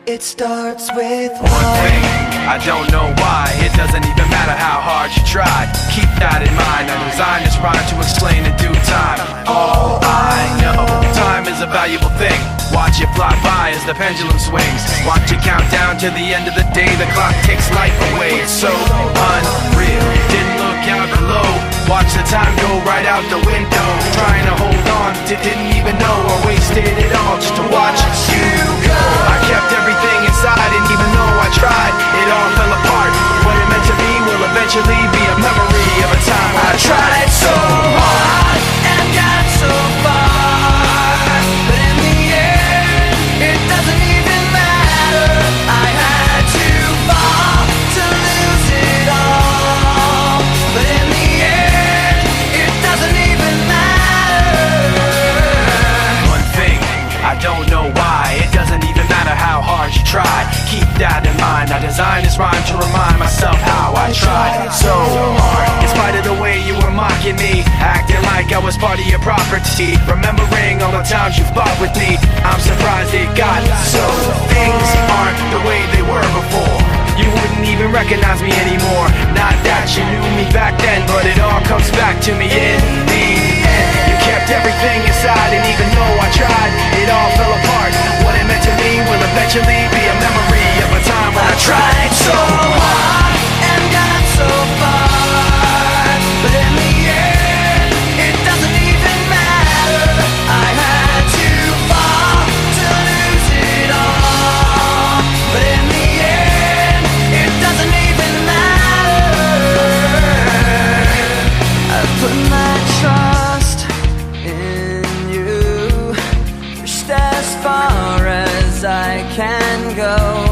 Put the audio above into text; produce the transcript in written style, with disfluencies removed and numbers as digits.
It starts with one thing, I don't know why. It doesn't even matter how hard you try. Keep that in mind. I designed this rhyme to explain in due time. All I know, time is a valuable thing. Watch it fly by as the pendulum swings. Watch it count down to the end of the day. The clock takes life away. It's so unreal. Didn't look out below. Watch the time go right out the window. Trying to hold on to didn't even know I wasted it all just to watch you go. I kept everything inside, and even though I tried, it all fell apart. What it meant to me will eventually be a memory of a time I tried so hard and got so far, but in the end, it doesn't even matter. I had to fall to lose it all, but in the end, it doesn't even matter. One thing, I don't know why. It doesn't even matter how hard you try. Keep that in mind. I designed this rhyme to remind myself how I tried so hard. In spite of the way you were mocking me, acting like I was part of your property, remembering all the times you fought with me, I'm surprised it got so. Things aren't the way they were before. You wouldn't even recognize me anymore. Not that you knew me back then, but it all comes back to me in the end. You kept everything inside, and even though I tried, it all fell apart. What it meant to me will eventually be a memory of a time when I tried so hard and got so far, but in the end, it doesn't even matter. I had to fall to lose it all, but in the end, it doesn't even matter. I put my trust in you, pushed as far as I can go.